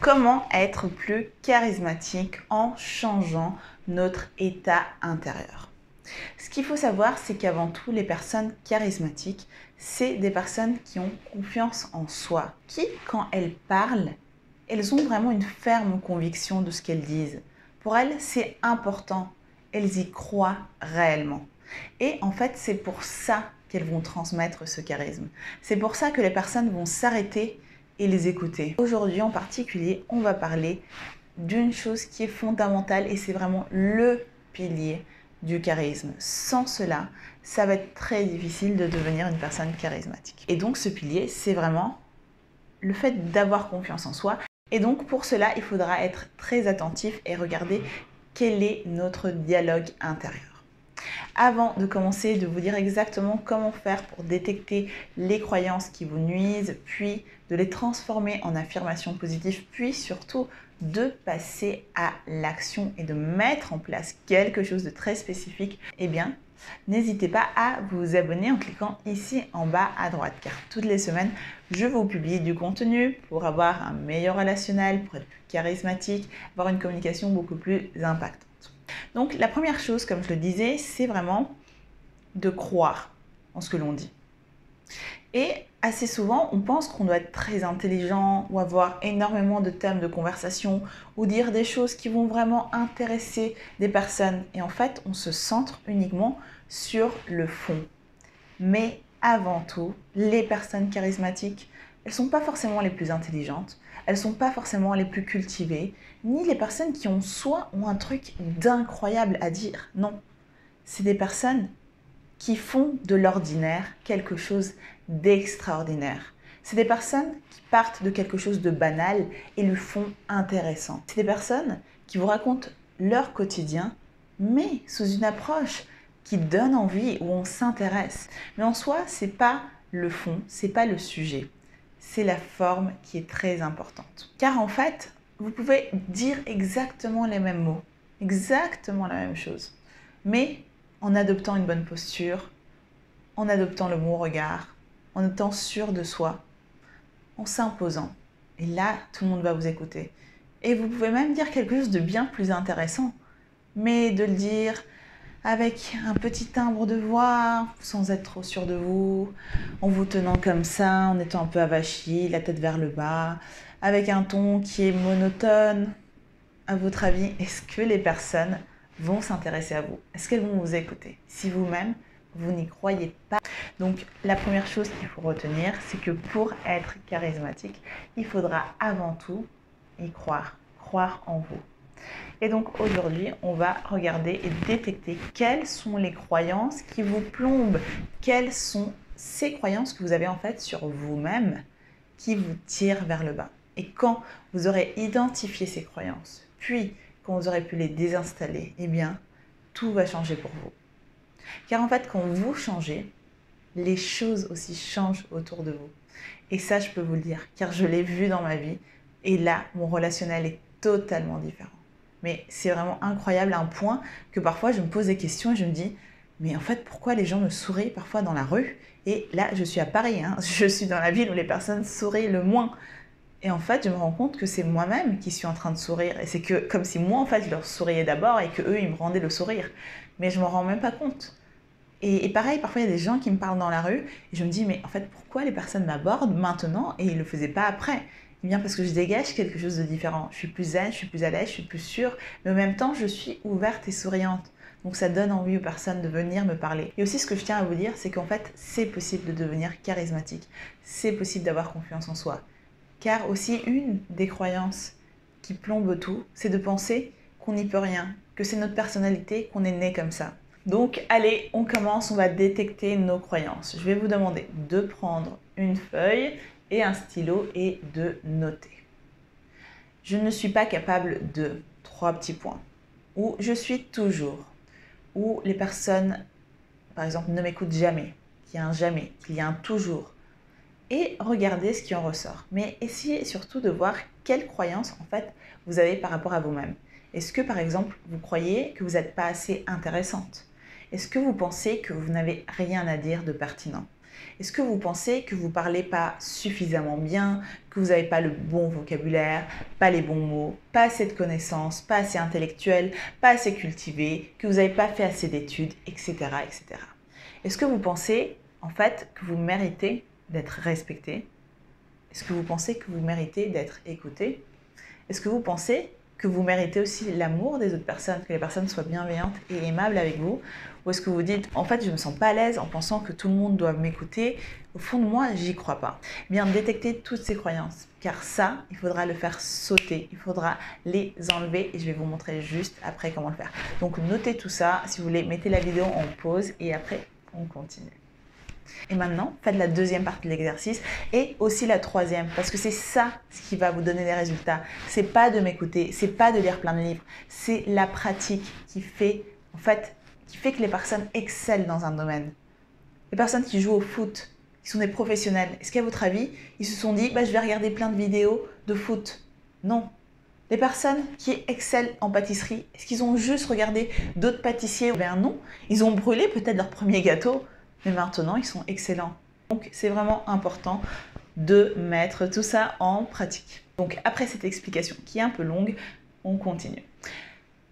Comment être plus charismatique en changeant notre état intérieur? Ce qu'il faut savoir, c'est qu'avant tout, les personnes charismatiques, c'est des personnes qui ont confiance en soi, qui, quand elles parlent, elles ont vraiment une ferme conviction de ce qu'elles disent. Pour elles, c'est important. Elles y croient réellement. Et en fait, c'est pour ça qu'elles vont transmettre ce charisme. C'est pour ça que les personnes vont s'arrêter et les écouter. Aujourd'hui en particulier, on va parler d'une chose qui est fondamentale et c'est vraiment le pilier du charisme. Sans cela, ça va être très difficile de devenir une personne charismatique. Et donc ce pilier, c'est vraiment le fait d'avoir confiance en soi. Et donc pour cela, il faudra être très attentif et regarder quel est notre dialogue intérieur. Avant de commencer, de vous dire exactement comment faire pour détecter les croyances qui vous nuisent, puis de les transformer en affirmations positives, puis surtout de passer à l'action et de mettre en place quelque chose de très spécifique, eh bien, n'hésitez pas à vous abonner en cliquant ici en bas à droite, car toutes les semaines, je vous publie du contenu pour avoir un meilleur relationnel, pour être plus charismatique, avoir une communication beaucoup plus impactante. Donc la première chose, comme je le disais, c'est vraiment de croire en ce que l'on dit. Et assez souvent, on pense qu'on doit être très intelligent ou avoir énormément de thèmes de conversation ou dire des choses qui vont vraiment intéresser des personnes. Et en fait, on se centre uniquement sur le fond. Mais avant tout, les personnes charismatiques, elles ne sont pas forcément les plus intelligentes, elles ne sont pas forcément les plus cultivées, ni les personnes qui ont un truc d'incroyable à dire. Non, c'est des personnes qui font de l'ordinaire quelque chose d'extraordinaire. C'est des personnes qui partent de quelque chose de banal et le font intéressant. C'est des personnes qui vous racontent leur quotidien, mais sous une approche qui donne envie, où on s'intéresse. Mais en soi, c'est pas le fond, c'est pas le sujet. C'est la forme qui est très importante. Car en fait, vous pouvez dire exactement les mêmes mots, exactement la même chose, mais en adoptant une bonne posture, en adoptant le bon regard, en étant sûr de soi, en s'imposant. Et là, tout le monde va vous écouter. Et vous pouvez même dire quelque chose de bien plus intéressant, mais de le dire avec un petit timbre de voix, sans être trop sûr de vous, en vous tenant comme ça, en étant un peu avachi, la tête vers le bas, avec un ton qui est monotone. À votre avis, est-ce que les personnes vont s'intéresser à vous? Est-ce qu'elles vont vous écouter? Si vous-même, vous n'y croyez pas. Donc, la première chose qu'il faut retenir, c'est que pour être charismatique, il faudra avant tout y croire, croire en vous. Et donc aujourd'hui, on va regarder et détecter quelles sont les croyances qui vous plombent, quelles sont ces croyances que vous avez en fait sur vous-même qui vous tirent vers le bas. Et quand vous aurez identifié ces croyances, puis quand vous aurez pu les désinstaller, eh bien, tout va changer pour vous. Car en fait, quand vous changez, les choses aussi changent autour de vous. Et ça, je peux vous le dire, car je l'ai vu dans ma vie. Et là, mon relationnel est totalement différent. Mais c'est vraiment incroyable à un point que parfois je me pose des questions et je me dis mais en fait pourquoi les gens me sourient parfois dans la rue? Et là je suis à Paris, je suis dans la ville où les personnes sourient le moins. Et en fait je me rends compte que c'est moi-même qui suis en train de sourire. Et c'est que comme si moi en fait je leur souriais d'abord et qu'eux ils me rendaient le sourire. Mais je ne m'en rends même pas compte. Et pareil, parfois il y a des gens qui me parlent dans la rue et je me dis mais en fait pourquoi les personnes m'abordent maintenant et ils ne le faisaient pas après? Eh bien parce que je dégage quelque chose de différent. Je suis plus zen, je suis plus à l'aise, je suis plus sûre, mais en même temps je suis ouverte et souriante. Donc ça donne envie aux personnes de venir me parler. Et aussi ce que je tiens à vous dire, c'est qu'en fait c'est possible de devenir charismatique. C'est possible d'avoir confiance en soi. Car aussi une des croyances qui plombe tout, c'est de penser qu'on n'y peut rien, que c'est notre personnalité, qu'on est né comme ça. Donc allez, on commence, on va détecter nos croyances. Je vais vous demander de prendre une feuille et un stylo et de noter. Je ne suis pas capable de 3 petits points. Ou je suis toujours. Ou les personnes, par exemple, ne m'écoutent jamais. Qu'il y a un jamais, qu'il y a un toujours. Et regardez ce qui en ressort. Mais essayez surtout de voir quelles croyances en fait vous avez par rapport à vous-même. Est-ce que par exemple vous croyez que vous n'êtes pas assez intéressante? Est-ce que vous pensez que vous n'avez rien à dire de pertinent? Est-ce que vous pensez que vous ne parlez pas suffisamment bien, que vous n'avez pas le bon vocabulaire, pas les bons mots, pas assez de connaissances, pas assez intellectuel, pas assez cultivé, que vous n'avez pas fait assez d'études, etc., etc. Est-ce que vous pensez en fait que vous méritez d'être respecté? Est-ce que vous pensez que vous méritez d'être écouté? Est-ce que vous pensez que vous méritez aussi l'amour des autres personnes, que les personnes soient bienveillantes et aimables avec vous? Ou est-ce que vous dites, en fait, je ne me sens pas à l'aise en pensant que tout le monde doit m'écouter? Au fond de moi, j'y crois pas. Bien, détectez toutes ces croyances, car ça, il faudra le faire sauter, il faudra les enlever et je vais vous montrer juste après comment le faire. Donc, notez tout ça. Si vous voulez, mettez la vidéo en pause et après, on continue. Et maintenant, faites la deuxième partie de l'exercice et aussi la troisième, parce que c'est ça ce qui va vous donner des résultats. C'est pas de m'écouter, c'est pas de lire plein de livres, c'est la pratique qui fait, que les personnes excellent dans un domaine. Les personnes qui jouent au foot, qui sont des professionnels, est-ce qu'à votre avis, ils se sont dit, je vais regarder plein de vidéos de foot? Non. Les personnes qui excellent en pâtisserie, est-ce qu'ils ont juste regardé d'autres pâtissiers? Ben non, ils ont brûlé peut-être leur premier gâteau, mais maintenant ils sont excellents. Donc c'est vraiment important de mettre tout ça en pratique. Donc après cette explication qui est un peu longue, on continue.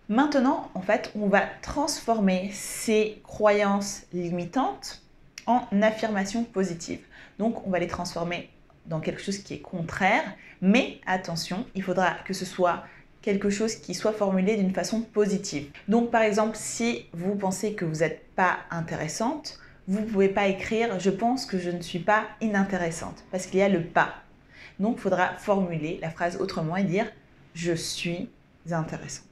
Maintenant, en fait, on va transformer ces croyances limitantes en affirmations positives. Donc on va les transformer dans quelque chose qui est contraire, mais attention, il faudra que ce soit quelque chose qui soit formulé d'une façon positive. Donc par exemple, si vous pensez que vous n'êtes pas intéressante, vous ne pouvez pas écrire « je pense que je ne suis pas inintéressante » parce qu'il y a le « pas ». Donc il faudra formuler la phrase autrement et dire « je suis intéressante ».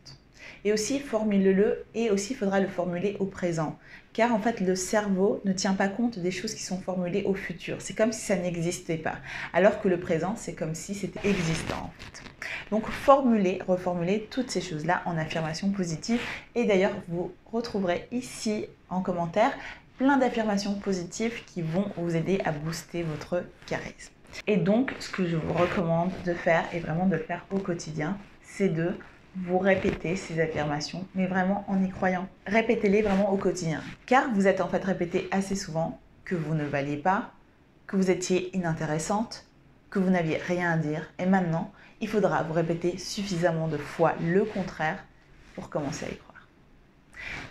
Et aussi, formule-le et aussi il faudra le formuler au présent. Car en fait, le cerveau ne tient pas compte des choses qui sont formulées au futur. C'est comme si ça n'existait pas. Alors que le présent, c'est comme si c'était existant en fait. Donc, reformulez toutes ces choses-là en affirmations positives. Et d'ailleurs, vous retrouverez ici en commentaire plein d'affirmations positives qui vont vous aider à booster votre charisme. Et donc, ce que je vous recommande de faire, et vraiment de le faire au quotidien, c'est de vous répétez ces affirmations, mais vraiment en y croyant. Répétez-les vraiment au quotidien, car vous êtes en fait répété assez souvent que vous ne valiez pas, que vous étiez inintéressante, que vous n'aviez rien à dire, et maintenant, il faudra vous répéter suffisamment de fois le contraire pour commencer à y croire.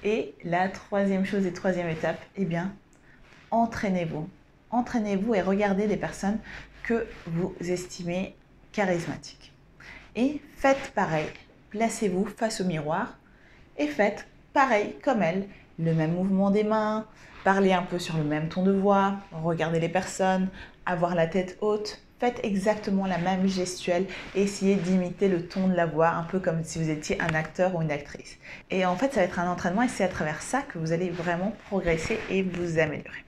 Et la troisième chose et troisième étape, eh bien, entraînez-vous. Entraînez-vous et regardez les personnes que vous estimez charismatiques. Et faites pareil. Placez-vous face au miroir et faites pareil comme elle, le même mouvement des mains, parlez un peu sur le même ton de voix, regardez les personnes, avoir la tête haute, faites exactement la même gestuelle et essayez d'imiter le ton de la voix, un peu comme si vous étiez un acteur ou une actrice. Et en fait, ça va être un entraînement et c'est à travers ça que vous allez vraiment progresser et vous améliorer.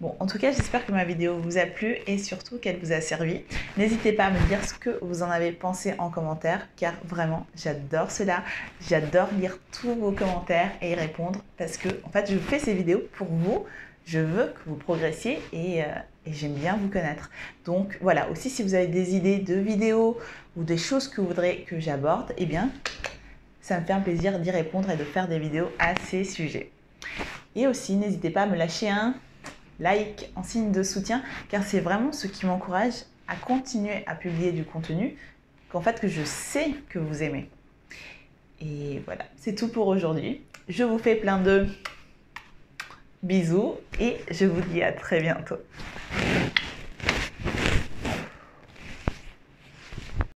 Bon, en tout cas, j'espère que ma vidéo vous a plu et surtout qu'elle vous a servi. N'hésitez pas à me dire ce que vous en avez pensé en commentaire, car vraiment, j'adore cela. J'adore lire tous vos commentaires et y répondre parce que, en fait, je fais ces vidéos pour vous. Je veux que vous progressiez et j'aime bien vous connaître. Donc voilà, aussi si vous avez des idées de vidéos ou des choses que vous voudrez que j'aborde, eh bien, ça me fait un plaisir d'y répondre et de faire des vidéos à ces sujets. Et aussi, n'hésitez pas à me lâcher un like en signe de soutien, car c'est vraiment ce qui m'encourage à continuer à publier du contenu que je sais que vous aimez. Et voilà, c'est tout pour aujourd'hui. Je vous fais plein de bisous et je vous dis à très bientôt.